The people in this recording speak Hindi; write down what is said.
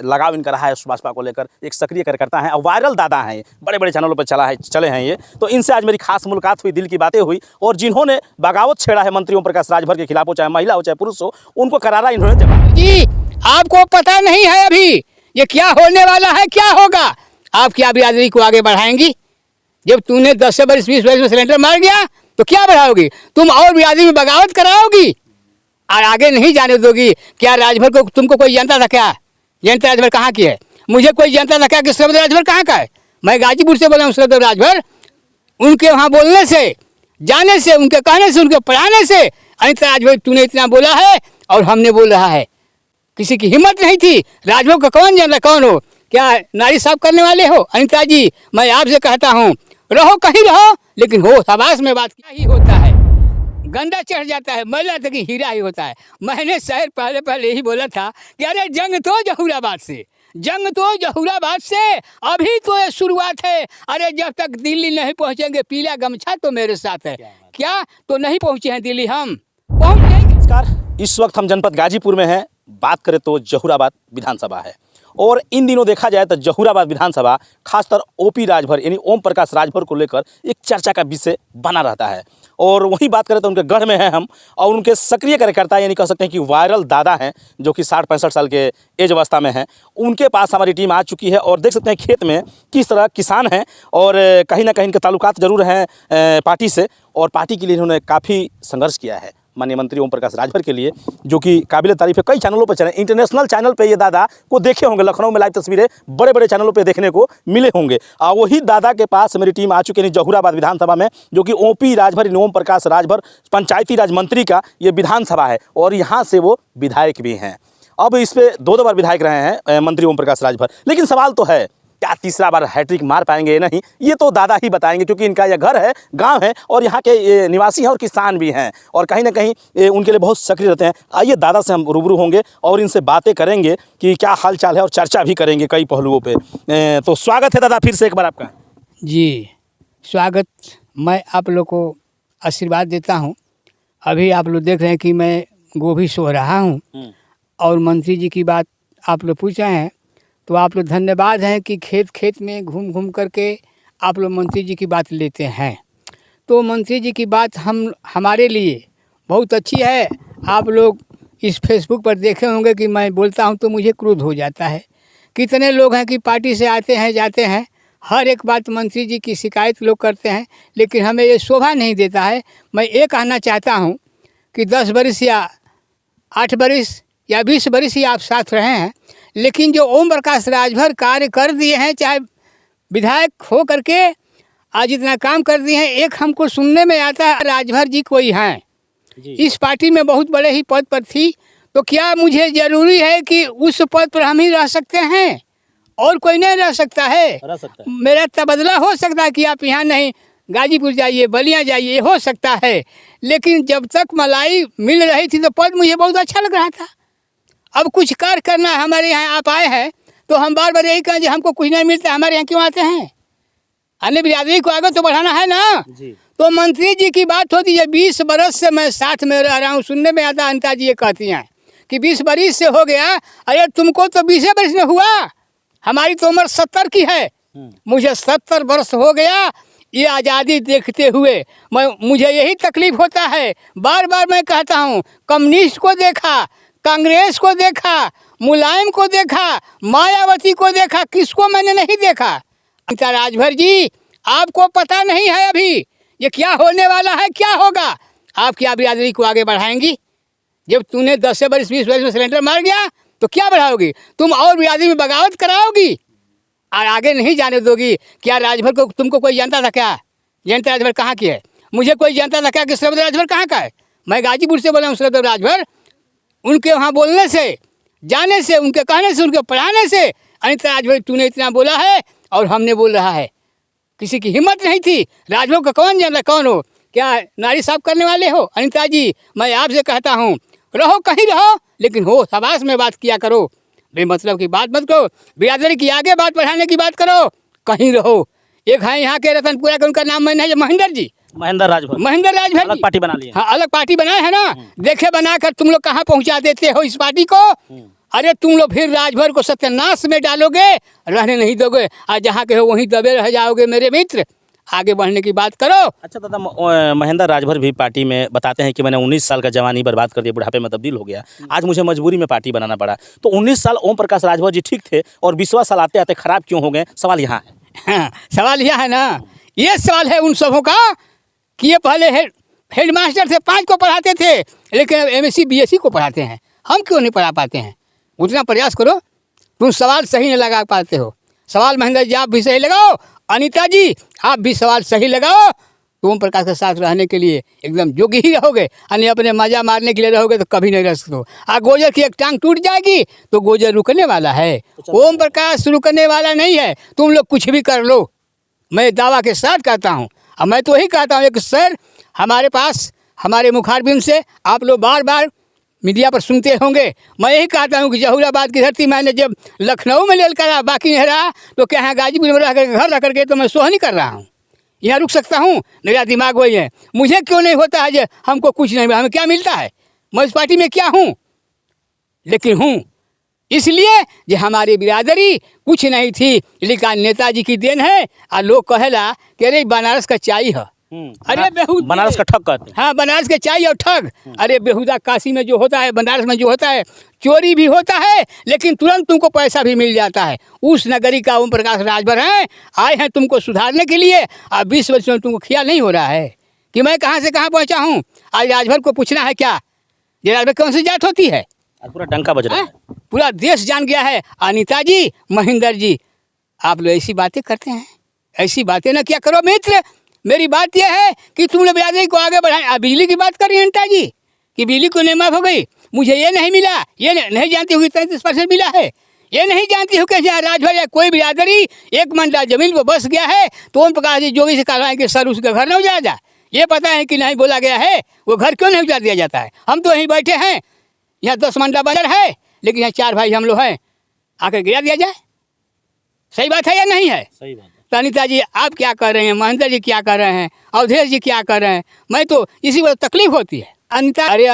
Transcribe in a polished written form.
लगाव इनका रहा है भाजपा को लेकर, एक सक्रिय कार्यकर्ता हैं और वायरल दादा हैं, बड़े बड़े चैनलों पर चले हैं ये। तो इनसे आज मेरी खास मुलाकात हुई, दिल की बातें हुई और जिन्होंने बगावत छेड़ा है मंत्री ओम प्रकाश राजभर के खिलाफ हो, चाहे महिला हो चाहे पुरुष हो, उनको करारा इन्होंने जवाब। जी आपको पता नहीं है अभी ये क्या होने वाला है, क्या होगा। आप क्या बिरादरी को आगे बढ़ाएंगी? जब तूने 10 से 20 वर्ष में सिलेंडर मार गया तो क्या बढ़ाओगी? तुम और बिरादरी में बगावत कराओगी और आगे नहीं जाने दोगी। क्या राजभर को तुमको कोई जानता था क्या? जनता राजभर कहाँ की है? मुझे कोई जानता था क्या कि श्रवण राजभर कहाँ का है? मैं गाजीपुर से बोला हूँ। श्रवण राजभर उनके वहाँ बोलने से, जाने से, उनके कहने से, उनके पढ़ाने से अनिता राजभर तूने इतना बोला है और हमने बोल रहा है। किसी की हिम्मत नहीं थी। राजभर को कौन जान रहा कौन हो? क्या नारी साफ करने वाले हो? अनिता जी मैं आपसे कहता हूँ रहो कहीं रहो, लेकिन हो सबास में बात क्या ही होता है। गंदा चढ़ जाता है, मैला तक हीरा ही होता है। मैंने शहर पहले ही बोला था कि अरे जंग तो जहूराबाद से, जंग तो जहूराबाद से, अभी तो ये शुरुआत है। अरे जब तक दिल्ली नहीं पहुंचेंगे पीला गमछा तो मेरे साथ है। क्या तो नहीं पहुंचे हैं दिल्ली, हम पहुंच जाएंगे। नमस्कार, इस वक्त हम जनपद गाजीपुर में हैं। बात करें तो जहूराबाद विधानसभा है और इन दिनों देखा जाए तो जहूराबाद विधानसभा खासकर ओपी राजभर यानी ओम प्रकाश राजभर को लेकर एक चर्चा का विषय बना रहता है। और वहीं बात करें तो उनके गढ़ में हैं हम और उनके सक्रिय कार्यकर्ता यानी कह सकते हैं कि वायरल दादा हैं जो कि 60-65 साल के एज अवस्था में हैं। उनके पास हमारी टीम आ चुकी है और देख सकते हैं खेत में किस तरह किसान हैं और कहीं ना कहीं इनके ताल्लुकात जरूर हैं पार्टी से और पार्टी के लिए इन्होंने काफ़ी संघर्ष किया है माननीय मंत्री ओम प्रकाश राजभर के लिए, जो कि काबिल तारीफ है। कई चैनलों पर चले, इंटरनेशनल चैनल पे ये दादा को देखे होंगे, लखनऊ में लाइव तस्वीरें बड़े बड़े चैनलों पे देखने को मिले होंगे। और वही दादा के पास मेरी टीम आ चुकी है जहूराबाद विधानसभा में, जो कि ओपी राजभर ओम प्रकाश राजभर पंचायती राज मंत्री का ये विधानसभा है और यहाँ से वो विधायक भी हैं। अब इस पर 2 बार विधायक रहे हैं मंत्री ओम प्रकाश राजभर। लेकिन सवाल तो है क्या तीसरा बार हैट्रिक मार पाएंगे? नहीं, ये तो दादा ही बताएंगे क्योंकि इनका यह घर है, गांव है और यहाँ के निवासी हैं और किसान भी हैं और कहीं ना कहीं उनके लिए बहुत सक्रिय रहते हैं। आइए दादा से हम रूबरू होंगे और इनसे बातें करेंगे कि क्या हाल चाल है और चर्चा भी करेंगे कई पहलुओं पे। तो स्वागत है दादा फिर से एक बार आपका। जी स्वागत। मैं आप लोग को आशीर्वाद देता हूँ। अभी आप लोग देख रहे हैं कि मैं गोभी सो रहा हूँ और मंत्री जी की बात आप लोग पूछ रहे हैं तो आप लोग धन्यवाद हैं कि खेत खेत में घूम घूम करके आप लोग मंत्री जी की बात लेते हैं। तो मंत्री जी की बात हमारे लिए बहुत अच्छी है। आप लोग इस फेसबुक पर देखे होंगे कि मैं बोलता हूं तो मुझे क्रोध हो जाता है। कितने लोग हैं कि पार्टी से आते हैं जाते हैं, हर एक बात मंत्री जी की शिकायत लोग करते हैं, लेकिन हमें ये शोभा नहीं देता है। मैं ये कहना चाहता हूँ कि 10 बरस या 8 बरस या 20 बरस ही आप साथ रहे हैं, लेकिन जो ओम प्रकाश राजभर कार्य कर दिए हैं, चाहे विधायक हो करके आज इतना काम कर दिए हैं। एक हमको सुनने में आता है राजभर जी कोई हैं इस पार्टी में बहुत बड़े ही पद पर थी, तो क्या मुझे ज़रूरी है कि उस पद पर हम ही रह सकते हैं और कोई नहीं रह सकता है? मेरा तबादला हो सकता है कि आप यहाँ नहीं गाजीपुर जाइए, बलिया जाइए, हो सकता है। लेकिन जब तक मलाई मिल रही थी तो पद मुझे बहुत अच्छा लग रहा था। अब कुछ कार्य करना है, हमारे यहाँ आप आए हैं तो हम बार बार यही कहें कि हमको कुछ नहीं मिलता, हमारे यहाँ क्यों आते हैं? अन्य बिरादरी को आगे तो बढ़ाना है ना जी। तो मंत्री जी की बात होती है। 20 बरस से मैं साथ में रह रहा हूँ। सुनने में आता अनिता जी ये कहती हैं कि 20 बरस से हो गया। अरे तुमको तो 20 बरस में हुआ, हमारी तो उम्र 70 की है। मुझे 70 वर्ष हो गया ये आज़ादी देखते हुए। मुझे यही तकलीफ होता है। बार बार मैं कहता हूँ, कम्युनिस्ट को देखा, कांग्रेस को देखा, मुलायम को देखा, मायावती को देखा, किसको मैंने नहीं देखा? अनिता राजभर जी आपको पता नहीं है अभी ये क्या होने वाला है, क्या होगा। आप क्या बिरादरी को आगे बढ़ाएंगी? जब तूने 10 से 20 वर्ष में सिलेंडर मार गया तो क्या बढ़ाओगी? तुम और बिरादरी में बगावत कराओगी और आगे नहीं जाने दोगी। क्या राजभर को तुमको कोई जानता था क्या? जनता राजभर कहाँ की है? मुझे कोई जानता था क्या कि श्रवण राजभर कहाँ का है? मैं गाजीपुर से बोला हूँ। श्रवण राजभर उनके वहाँ बोलने से, जाने से, उनके कहने से, उनके पढ़ाने से अनिता राजभर तूने इतना बोला है और हमने बोल रहा है। किसी की हिम्मत नहीं थी। राजभर को कौन जान रहा कौन हो? क्या नारी साफ करने वाले हो? अनिता जी मैं आपसे कहता हूँ रहो कहीं रहो, लेकिन हो सबास में बात किया करो। बेमतलब की बात मत करो, बिरादरी की आगे बात बढ़ाने की बात करो। कहीं रहो। एक है यहाँ के रतनपुरा का, उनका नाम मैंने महेंद्र जी, महेंद्र राजभर अलग पार्टी बना ली है। हाँ अलग पार्टी बनाए है ना। देखे बनाकर तुम लोग कहाँ पहुँचा देते हो इस पार्टी को। अरे तुम लोग फिर राजभर को सत्यानाश में डालोगे, रहने नहीं दोगे, और जहाँ के हो वहीं दबे रह जाओगे मेरे मित्र। आगे बढ़ने की बात करो। अच्छा दादा, महेंद्र राजभर भी पार्टी में बताते हैं कि मैंने 19 साल का जवानी बर्बाद कर दिया, बुढ़ापे में तब्दील हो गया, आज मुझे मजबूरी में पार्टी बनाना पड़ा। तो 19 साल ओम प्रकाश राजभर जी ठीक थे और 20वां साल आते आते खराब क्यों हो गए? सवाल यहाँ है। हाँ, सवाल यह है ना, ये सवाल है उन सबों का कि ये पहले हेड मास्टर थे, 5 को पढ़ाते थे, लेकिन अब MSc BSc को पढ़ाते हैं। हम क्यों नहीं पढ़ा पाते हैं? उतना प्रयास करो। तुम सवाल सही नहीं लगा पाते हो। सवाल महेंद्र जी आप भी सही लगाओ, अनीता जी आप भी सवाल सही लगाओ। तो ओम प्रकाश के साथ रहने के लिए एकदम योग्य ही रहोगे, यानी अपने मजा मारने के लिए रहोगे तो कभी नहीं रह सकते हो। गोजर की एक टांग टूट जाएगी तो गोजर रुकने वाला है, ओम प्रकाश रुकने वाला नहीं है। तुम लोग कुछ भी कर लो, मैं दावा के साथ कहता हूँ। अब मैं तो यही कहता हूँ कि सर, हमारे पास हमारे मुखारबिन से आप लोग बार बार मीडिया पर सुनते होंगे, मैं यही कहता हूँ कि जहूराबाद की धरती मैंने जब लखनऊ में ले कर बाकी नहीं रहा तो क्या है, गाजीपुर में रह कर घर रह करके तो मैं सोहनी कर रहा हूँ, यहाँ रुक सकता हूँ। मेरा दिमाग वही है। मुझे क्यों नहीं होता है जो हमको कुछ नहीं, हमें क्या मिलता है? मैं इस पार्टी में क्या हूँ, लेकिन हूँ इसलिए जो हमारी बिरादरी कुछ नहीं थी, लेकिन नेताजी की देन है। और लोग कहेला कि अरे बनारस का चाय है, अरे बेहुदा बनारस का ठग कहते हैं। हाँ, बनारस के चाय और ठग। अरे बेहुदा काशी में जो होता है, बनारस में जो होता है, चोरी भी होता है लेकिन तुरंत तुमको पैसा भी मिल जाता है। उस नगरी का ओम प्रकाश राजभर हैं, आए हैं तुमको सुधारने के लिए। और 20 वर्ष में तुमको ख्याल नहीं हो रहा है कि मैं कहाँ से कहाँ पहुँचा हूँ। आज राजभर को पूछना है क्या, ये राजभर कौन सी जात होती है? पूरा डंका बज रहा है, पूरा देश जान गया है। अनीता जी, महेंद्र जी, आप लोग ऐसी बातें करते हैं, ऐसी बातें ना क्या करो मित्र। मेरी बात यह है कि तुम लोग बिरादरी को आगे बढ़ाएं। आप बिजली की बात कर रही हैं अनीता जी कि बिजली को नहीं माफ हो गई, मुझे ये नहीं मिला, ये नहीं जानती हूँ कि 33% मिला है, ये नहीं जानती हूँ कि यहाँ राजभर या कोई बिरादरी 1 मंडा जमीन पर बस गया है तो ओम प्रकाश जी जोगी से कहवाएं कि सर उसका घर नहीं उजाड़ा जाए। ये पता है कि नहीं बोला गया है, वो घर क्यों नहीं उजाड़ दिया जाता है? हम तो यहीं बैठे हैं, यहाँ 10 मंडा बाजार है, लेकिन यहाँ 4 भाई हम लोग हैं, आकर गिरा दिया जाए। सही बात है या नहीं है? सही बात है। तो अनीता जी आप क्या कर रहे हैं, महेंद्र जी क्या कर रहे हैं, अवधेश जी क्या कर रहे हैं? मैं तो इसी वजह तकलीफ होती है अनीता। अरे